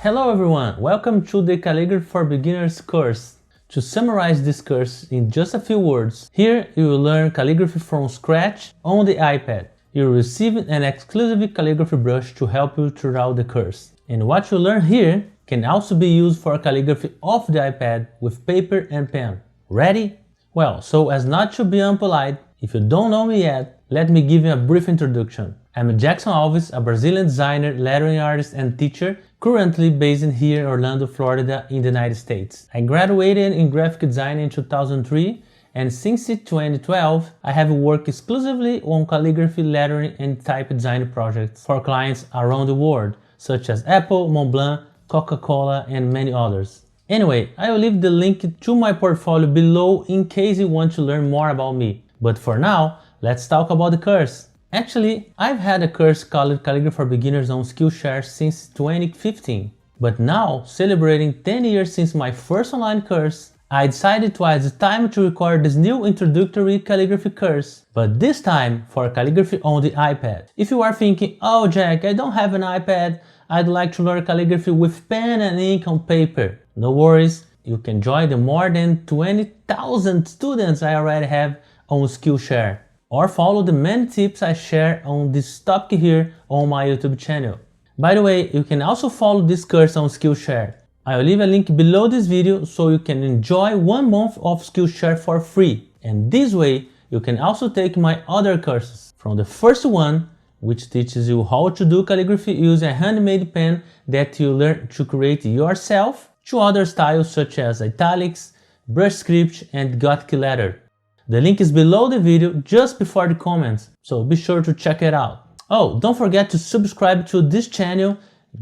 Hello everyone, welcome to the Calligraphy for Beginners course. To summarize this course in just a few words, here you will learn calligraphy from scratch on the iPad. You will receive an exclusive calligraphy brush to help you throughout the course. And what you learn here can also be used for calligraphy off the iPad with paper and pen. Ready? Well, so as not to be unpolite, if you don't know me yet, let me give you a brief introduction. I'm Jackson Alves, a Brazilian designer, lettering artist and teacher, currently based here in Orlando, Florida in the United States. I graduated in graphic design in 2003 and since 2012 I have worked exclusively on calligraphy, lettering and type design projects for clients around the world, such as Apple, Montblanc, Coca-Cola and many others. Anyway, I will leave the link to my portfolio below in case you want to learn more about me. But for now, let's talk about the course. Actually, I've had a course called Calligraphy for Beginners on Skillshare since 2015. But now, celebrating 10 years since my first online course, I decided it was time to record this new introductory calligraphy course, but this time for calligraphy on the iPad. If you are thinking, oh Jack, I don't have an iPad, I'd like to learn calligraphy with pen and ink on paper. No worries, you can join the more than 20,000 students I already have on Skillshare, or follow the many tips I share on this topic here on my YouTube channel. By the way, you can also follow this course on Skillshare. I will leave a link below this video so you can enjoy 1 month of Skillshare for free. And this way, you can also take my other courses. From the first one, which teaches you how to do calligraphy using a handmade pen that you learn to create yourself, to other styles such as italics, brush script and Gothic letter. The link is below the video just before the comments, so be sure to check it out. Oh, don't forget to subscribe to this channel,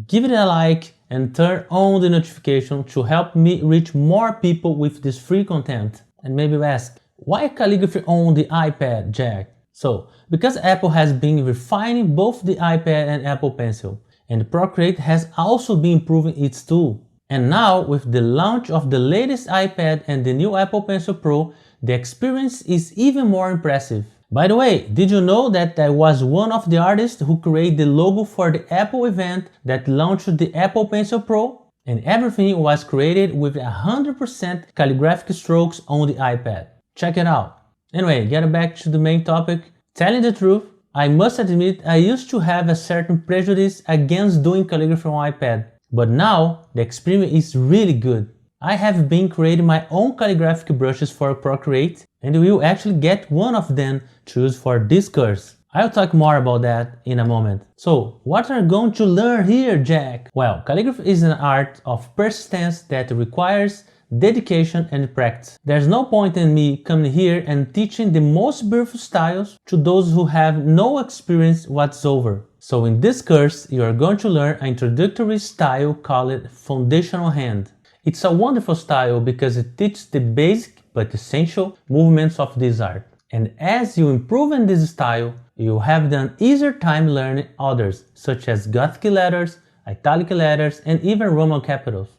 give it a like and turn on the notification to help me reach more people with this free content. And maybe you ask, why calligraphy on the iPad, Jack? So, because Apple has been refining both the iPad and Apple Pencil, and Procreate has also been improving its tool. And now, with the launch of the latest iPad and the new Apple Pencil Pro, the experience is even more impressive. By the way, did you know that I was one of the artists who created the logo for the Apple event that launched the Apple Pencil Pro? And everything was created with 100% calligraphic strokes on the iPad. Check it out. Anyway, getting back to the main topic, telling the truth, I must admit I used to have a certain prejudice against doing calligraphy on iPad. But now, the experience is really good. I have been creating my own calligraphic brushes for Procreate and you will actually get one of them to use for this course. I'll talk more about that in a moment. So, what are you going to learn here, Jack? Well, calligraphy is an art of persistence that requires dedication and practice. There's no point in me coming here and teaching the most beautiful styles to those who have no experience whatsoever. So in this course, you are going to learn an introductory style called Foundational Hand. It's a wonderful style because it teaches the basic but essential movements of this art. And as you improve in this style, you'll have an easier time learning others, such as Gothic letters, italic letters, and even Roman capitals.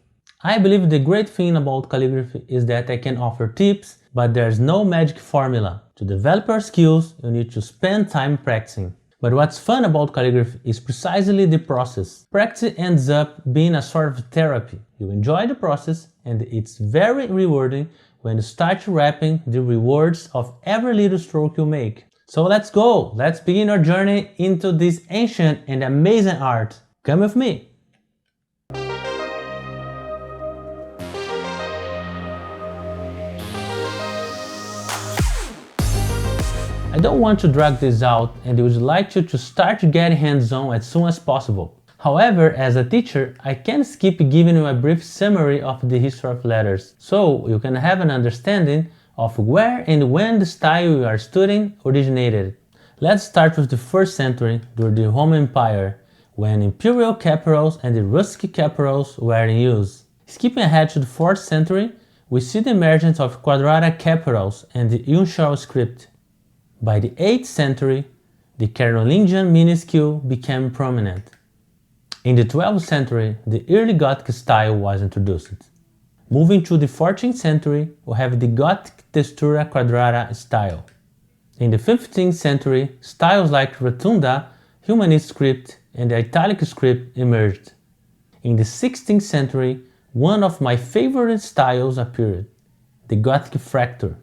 I believe the great thing about calligraphy is that I can offer tips, but there's no magic formula. To develop your skills, you need to spend time practicing. But what's fun about calligraphy is precisely the process. Practice ends up being a sort of therapy. You enjoy the process and it's very rewarding when you start wrapping the rewards of every little stroke you make. So let's go! Let's begin our journey into this ancient and amazing art. Come with me! I don't want to drag this out and would like you to start getting hands-on as soon as possible. However, as a teacher, I can't skip giving you a brief summary of the history of letters, so you can have an understanding of where and when the style you are studying originated. Let's start with the 1st century during the Roman Empire, when imperial capitals and the rustic capitals were in use. Skipping ahead to the 4th century, we see the emergence of quadratic capitals and the uncial script. By the 8th century, the Carolingian minuscule became prominent. In the 12th century, the early Gothic style was introduced. Moving to the 14th century, we have the Gothic textura quadrata style. In the 15th century, styles like rotunda, humanist script, and the italic script emerged. in the 16th century, one of my favorite styles appeared, the Gothic fracture.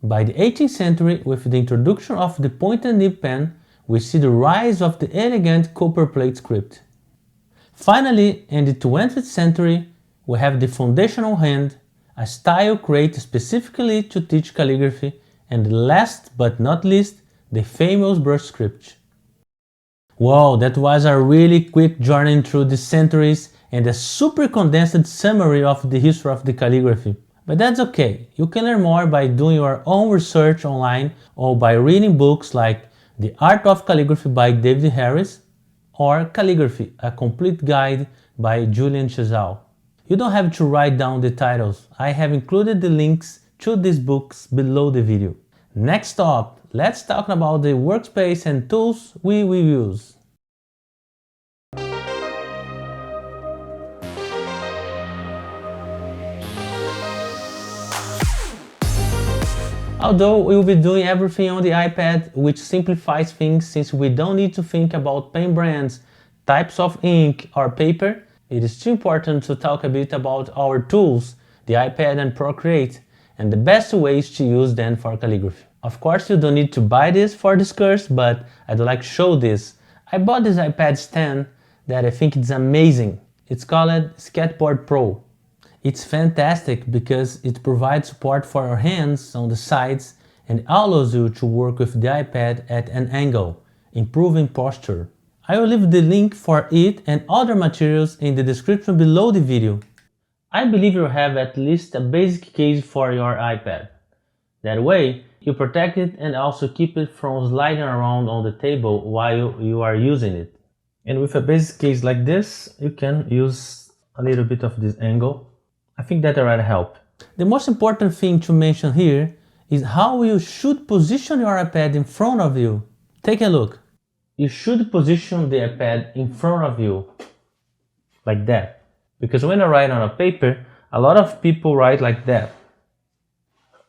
By the 18th century, with the introduction of the pointed nib pen, we see the rise of the elegant copperplate script. Finally, in the 20th century, we have the foundational hand, a style created specifically to teach calligraphy, and last but not least, the famous brush script. Wow, that was a really quick journey through the centuries and a super condensed summary of the history of the calligraphy. But that's okay, you can learn more by doing your own research online or by reading books like The Art of Calligraphy by David Harris or Calligraphy, a complete guide by Julian Chazal. You don't have to write down the titles, I have included the links to these books below the video. Next up, let's talk about the workspace and tools we will use. Although we will be doing everything on the iPad, which simplifies things since we don't need to think about pen brands, types of ink or paper, it is too important to talk a bit about our tools, the iPad and Procreate, and the best ways to use them for calligraphy. Of course, you don't need to buy this for this course, but I'd like to show this. I bought this iPad stand that I think it's amazing. It's called Sketchboard Pro. It's fantastic because it provides support for your hands on the sides and allows you to work with the iPad at an angle, improving posture. I will leave the link for it and other materials in the description below the video. I believe you have at least a basic case for your iPad. That way, you protect it and also keep it from sliding around on the table while you are using it. And with a basic case like this, you can use a little bit of this angle. I think that already helps. The most important thing to mention here is how you should position your iPad in front of you. Take a look. You should position the iPad in front of you, like that. Because when I write on a paper, a lot of people write like that.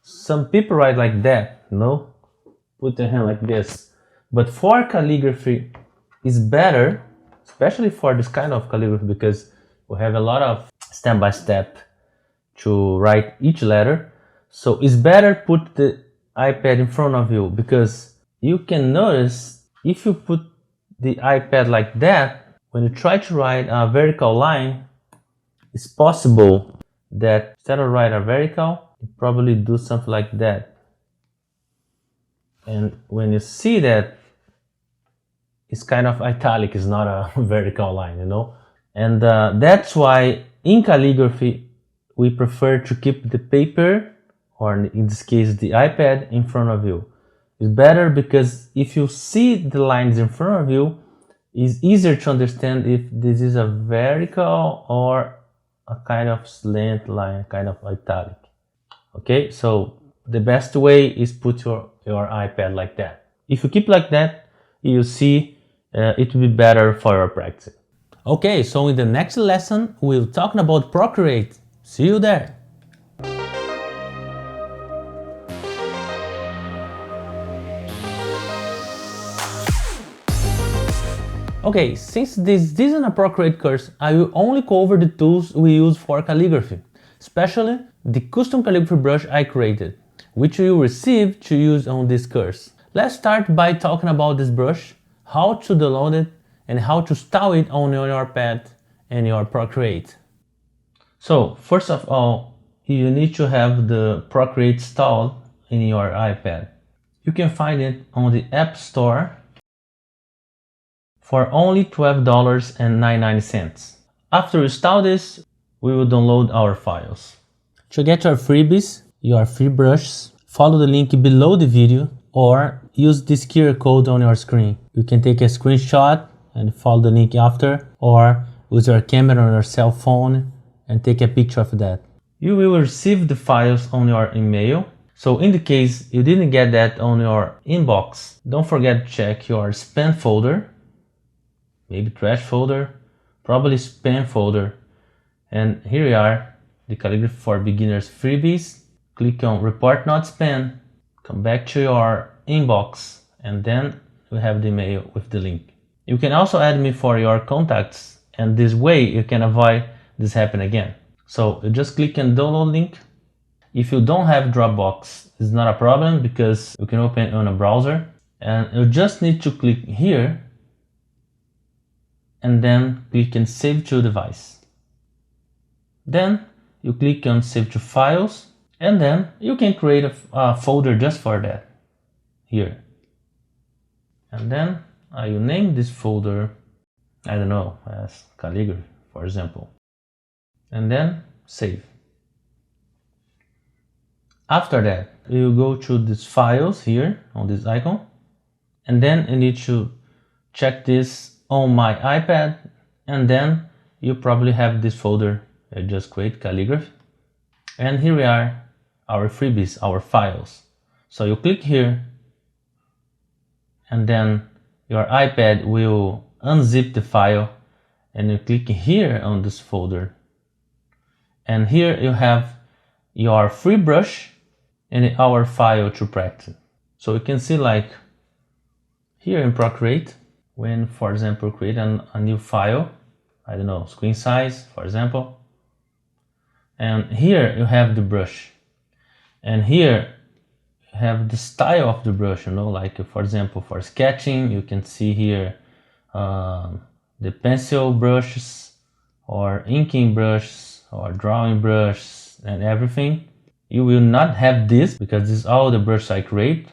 Some people write like that, no? Put your hand like this. But for calligraphy, it's better, especially for this kind of calligraphy, because we have a lot of step-by-step to write each letter. So it's better put the iPad in front of you, because you can notice if you put the iPad like that, when you try to write a vertical line, it's possible that instead of write a vertical, you probably do something like that. And when you see that, it's kind of italic, it's not a vertical line, you know? And that's why in calligraphy, we prefer to keep the paper, or in this case the iPad, in front of you. It's better because if you see the lines in front of you, it's easier to understand if this is a vertical or a kind of slant line, kind of italic. Okay, so the best way is put your iPad like that. If you keep like that, you see it will be better for your practice. Okay, so in the next lesson, we'll talk about Procreate. See you there! Okay, since this isn't a Procreate course, I will only cover the tools we use for calligraphy, especially the custom calligraphy brush I created, which you will receive to use on this course. Let's start by talking about this brush, how to download it, and how to style it on your iPad and your Procreate. So, first of all, you need to have the Procreate installed in your iPad. You can find it on the App Store for only $12.99. After you install this, we will download our files. To get your freebies, your free brushes, follow the link below the video or use this QR code on your screen. You can take a screenshot and follow the link after, or use your camera on your cell phone and take a picture of that. You will receive the files on your email. So in the case you didn't get that on your inbox, don't forget to check your spam folder, maybe trash folder, probably spam folder. And here we are, the Calligraphy for Beginners freebies. Click on Report Not Spam, come back to your inbox, and then you have the email with the link. You can also add me for your contacts And this way you can avoid this happen again. So you just click on download link. If you don't have Dropbox, it's not a problem because you can open it on a browser, and you just need to click here and then click on save to device. Then you click on save to files, and then you can create a folder just for that here. And then you name this folder, I don't know, as calligraphy, for example. And then save. After that, you go to these files here on this icon, and then you need to check this on my iPad, and then you probably have this folder. I just create calligraphy, and here we are, our freebies, our files. So you click here, and then your iPad will unzip the file, and you click here on this folder, and here you have your free brush and our file to practice. So you can see, like here in Procreate, when for example create a new file, I don't know, screen size for example, and here you have the brush, and here you have the style of the brush, you know, like for example for sketching you can see here the pencil brushes or inking brushes or drawing brushes and everything. You will not have this because this is all the brushes I create,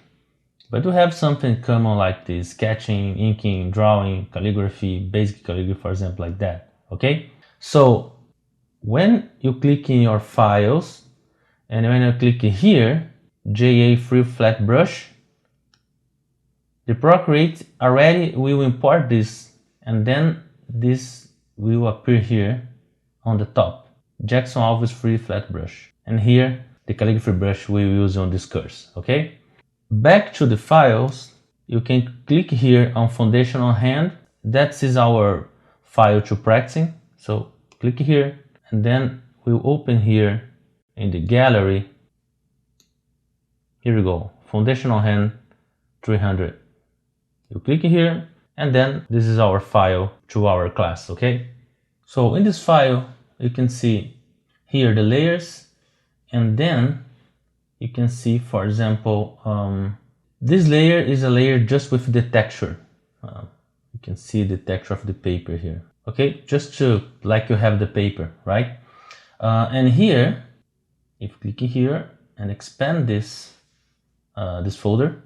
but you have something common like this: sketching, inking, drawing, calligraphy, basic calligraphy, for example, like that. Okay, so when you click in your files and when you click here, JA free flat brush, the Procreate already will import this, and then this will appear here on the top, Jackson Alves free flat brush, and here the calligraphy brush we will use on this course. Okay, back to the files, you can click here on foundation on hand. That is our file to practicing. So click here, and then we'll open here in the gallery. Here we go, foundation on hand 300. You click here, and then this is our file to our class. Okay, so in this file you can see here the layers, and then you can see, for example, this layer is a layer just with the texture. You can see the texture of the paper here. Okay, just to like you have the paper, right? And here, if you click here and expand this this folder,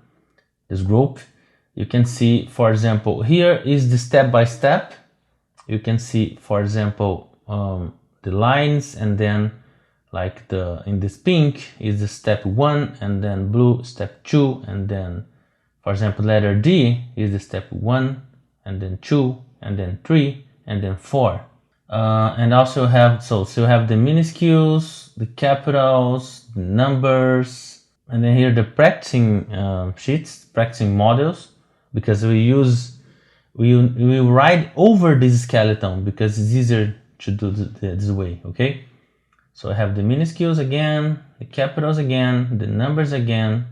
this group, you can see, for example, here is the step by step. You can see, for example, the lines, and then like in this pink is the step 1, and then blue step 2, and then for example letter D is the step 1, and then 2, and then 3, and then 4. And also have so you have the minuscules, the capitals, the numbers, and then here the practicing sheets, practicing models, because we write over this skeleton because it's easier to do this way. Okay, so I have the minuscules again, the capitals again, the numbers again,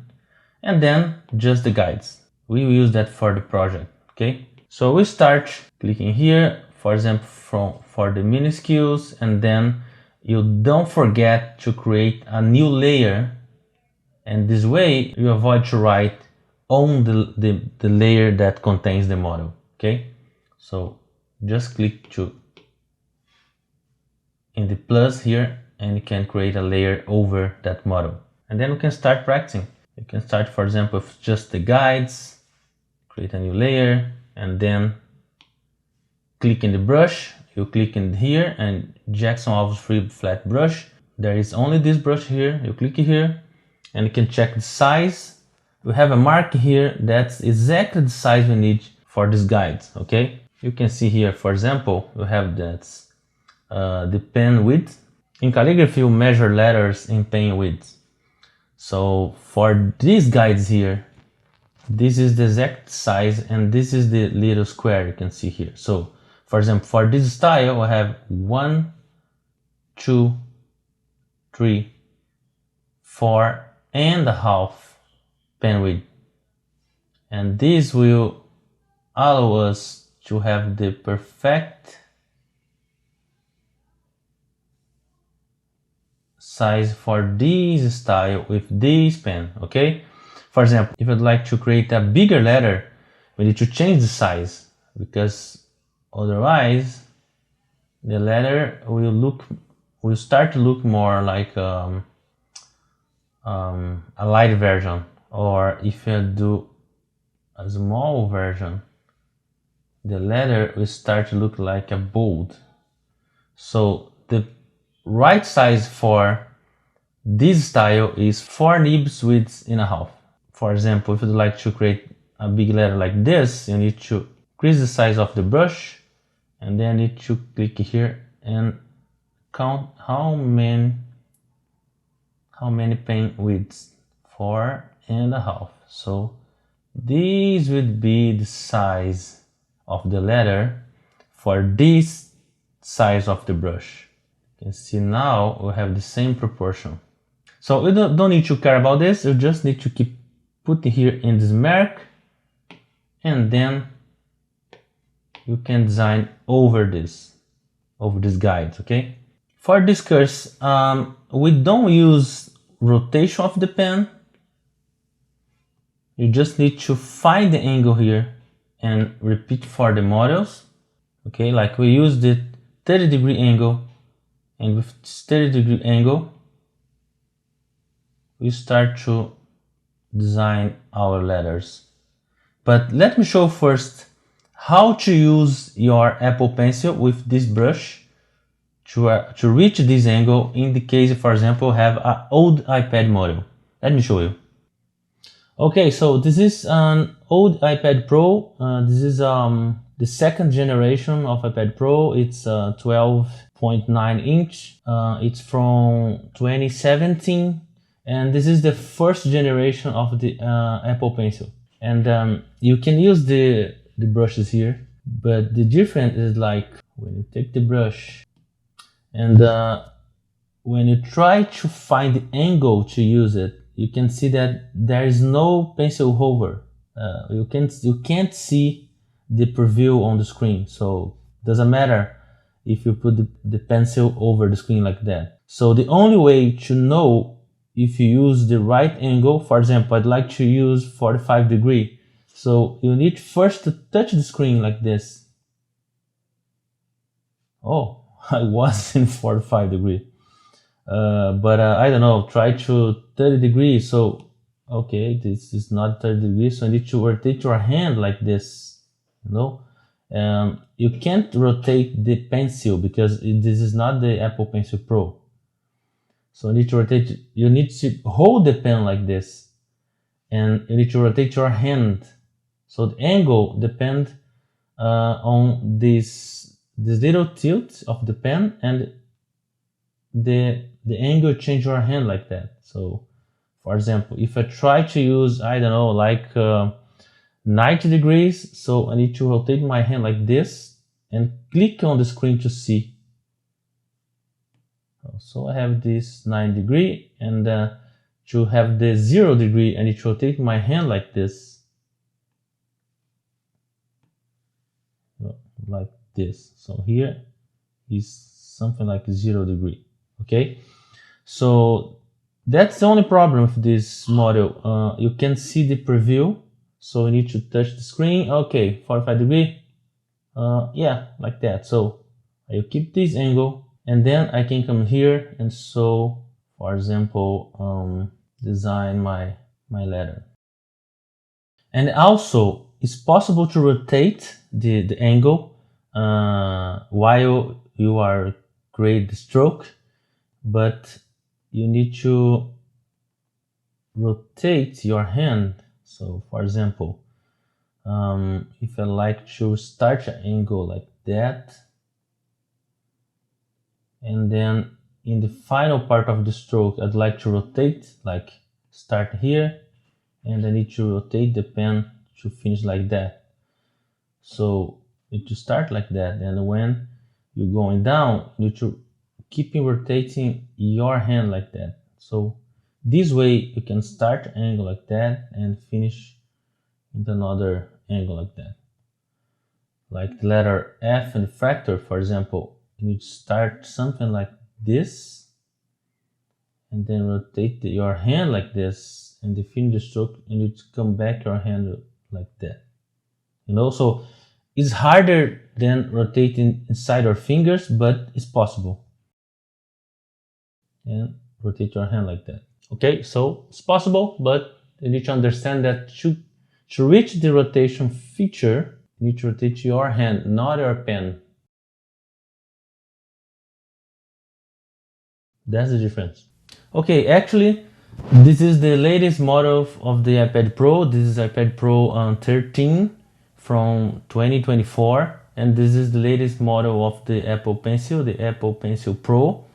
and then just the guides. We will use that for the project. Okay, so we start clicking here, for example, for the minuscules, and then you don't forget to create a new layer, and this way you avoid to write on the layer that contains the model. Okay, so just click in the plus here, and you can create a layer over that model, and then we can start practicing. You can start, for example, with just the guides, create a new layer, and then click in the brush. You click in here and Jackson Alves free flat brush. There is only this brush here. You click here and you can check the size. We have a mark here that's exactly the size we need for these guides. Okay, you can see here, for example, we have that the pen width. In calligraphy you measure letters in pen width. So for these guides here, this is the exact size, and this is the little square you can see here. So for example, for this style I have 1, 2, 3, 4.5 pen width, and this will allow us to have the perfect size for this style with this pen, okay? For example, if I'd like to create a bigger letter, we need to change the size, because otherwise the letter will start to look more like a light version. Or if you do a small version, the letter will start to look like a bold. So the right size for this style is 4 nibs widths and a half. For example, if you'd like to create a big letter like this, you need to increase the size of the brush, and then you need to click here and count how many pen widths, 4.5. So this would be the size of the letter for this size of the brush. You can see now we have the same proportion. So we don't need to care about this, you just need to keep putting here in this mark, and then you can design over this guide, okay? For this curse, we don't use rotation of the pen. You just need to find the angle here and repeat for the models, okay? Like we use the 30-degree angle, and with this 30-degree angle, we start to design our letters. But let me show first how to use your Apple Pencil with this brush to reach this angle in the case, for example, have an old iPad model. Let me show you. Okay, so this is an old iPad Pro. This is the second generation of iPad Pro. It's 12.9 inch. It's from 2017. And this is the first generation of the Apple Pencil. And you can use the brushes here, but the difference is like when you take the brush and when you try to find the angle to use it, you can see that there is no pencil hover. You can't see the preview on the screen, so it doesn't matter if you put the pencil over the screen like that. So the only way to know if you use the right angle, for example, I'd like to use 45 degree. So you need first to touch the screen like this. Oh, I was in 45 degree. But I don't know, try to 30 degrees. So, okay, this is not 30 degrees. So you need to rotate your hand like this, you know. You can't rotate the pencil because this is not the Apple Pencil Pro. So you need to rotate, you need to hold the pen like this, and you need to rotate your hand. So the angle depends on this little tilt of the pen, and the angle change your hand like that. So for example, if I try to use, I don't know, like 90 degrees, so I need to rotate my hand like this and click on the screen to see. So I have this 9 degree, and to have the 0 degree, I need to rotate my hand like this. Like this. So here is something like 0 degree. Okay. So that's the only problem with this model. You can see the preview. So you need to touch the screen. Okay, 45 degree. Yeah, like that. So I keep this angle. And then I can come here and so, for example, design my letter. And also, it's possible to rotate the angle while you are creating the stroke, but you need to rotate your hand. So, for example, if I like to start an angle like that, and then in the final part of the stroke, I'd like to rotate, like start here, and I need to rotate the pen to finish like that. So you need to start like that, and when you're going down, you need to keep rotating your hand like that. So this way you can start an angle like that and finish with another angle like that. Like the letter F and fractal, for example, you need to start something like this, and then rotate your hand like this, and define the stroke, and you come back your hand like that. So it's harder than rotating inside your fingers, but it's possible. And rotate your hand like that. Okay, so it's possible, but you need to understand that to reach the rotation feature, you need to rotate your hand, not your pen. That's the difference. Okay, actually, this is the latest model of the iPad Pro. This is iPad Pro 13 from 2024, and this is the latest model of the Apple Pencil, the Apple Pencil Pro.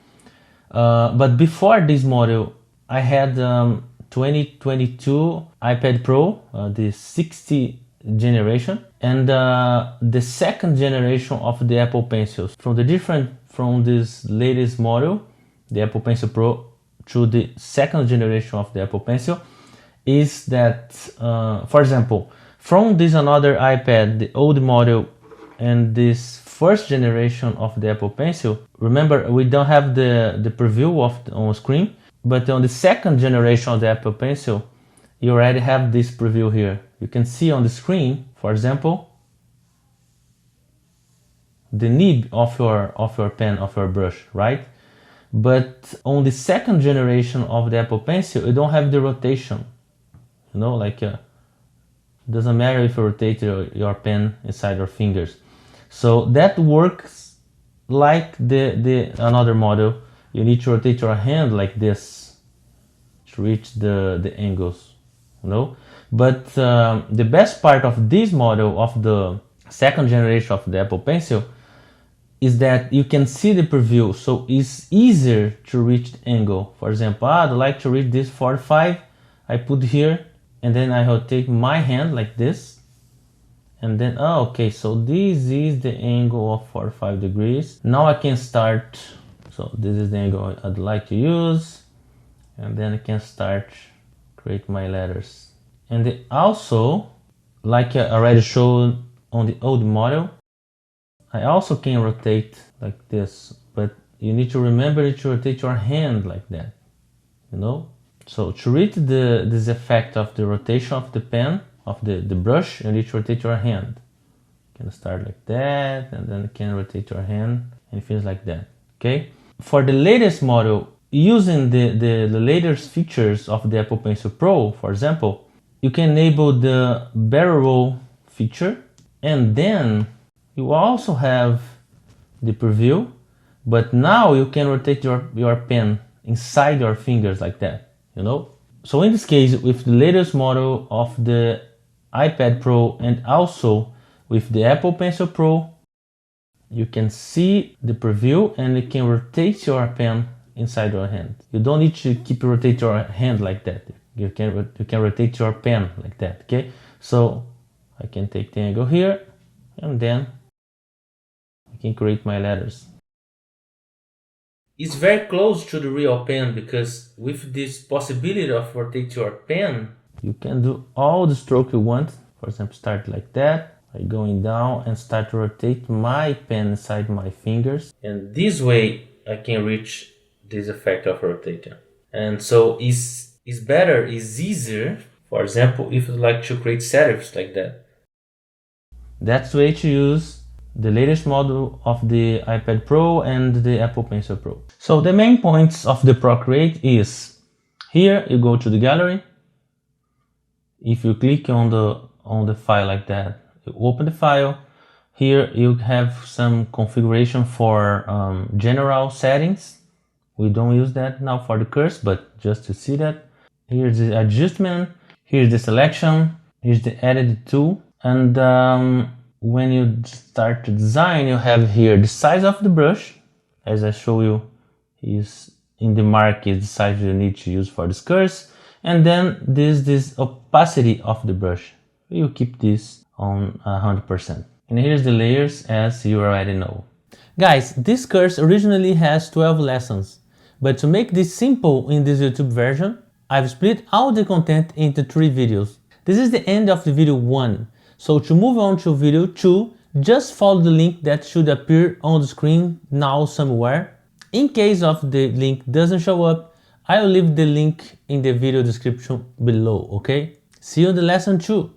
But before this model, I had 2022 iPad Pro, the 60th generation, and the second generation of the Apple Pencils. From this latest model, the Apple Pencil Pro, to the second generation of the Apple Pencil, is that, for example, from this another iPad, the old model, and this first generation of the Apple Pencil, remember we don't have the preview on screen, but on the second generation of the Apple Pencil, you already have this preview here. You can see on the screen, for example, the nib of your pen, of your brush, right? But on the second generation of the Apple Pencil, you don't have the rotation. Doesn't matter if you rotate your pen inside your fingers. So that works like the another model. You need to rotate your hand like this to reach the angles, But the best part of this model, of the second generation of the Apple Pencil, is that you can see the preview, so it's easier to reach the angle. For example, I'd like to reach this 45, I put here, and then I rotate my hand like this, and then, okay, so this is the angle of 45 degrees. Now I can start, so this is the angle I'd like to use, and then I can start create my letters. And also, like I already showed on the old model, I also can rotate like this, but you need to remember to rotate your hand like that, So to reach this effect of the rotation of the pen, of the brush, you need to rotate your hand. You can start like that, and then you can rotate your hand, and it feels like that, okay? For the latest model, using the latest features of the Apple Pencil Pro, for example, you can enable the barrel roll feature, and then you also have the preview, but now you can rotate your pen inside your fingers like that, So in this case, with the latest model of the iPad Pro, and also with the Apple Pencil Pro, you can see the preview and you can rotate your pen inside your hand. You don't need to keep rotate your hand like that. You can rotate your pen like that, okay? So I can take the angle here, and then I can create my letters. It's very close to the real pen, because with this possibility of rotate your pen, you can do all the stroke you want. For example, start like that, by going down, and start to rotate my pen inside my fingers. And this way I can reach this effect of rotating. And so it's better, it's easier, for example, if you'd like to create serifs like that. That's the way to use the latest model of the iPad Pro and the Apple Pencil Pro. So the main points of the Procreate is, here you go to the gallery. If you click on the file like that, you open the file. Here you have some configuration for general settings. We don't use that now for the curse, but just to see that. Here's the adjustment, here's the selection, here's the edit tool, and when you start to design, you have here the size of the brush. As I show you, is in the mark is the size you need to use for this curse, and then this opacity of the brush. You keep this on 100%. And here's the layers, as you already know. Guys, this course originally has 12 lessons, but to make this simple in this YouTube version, I've split all the content into 3 videos. This is the end of the video 1. So to move on to video 2, just follow the link that should appear on the screen now somewhere. In case of the link doesn't show up, I will leave the link in the video description below, okay? See you in the lesson 2!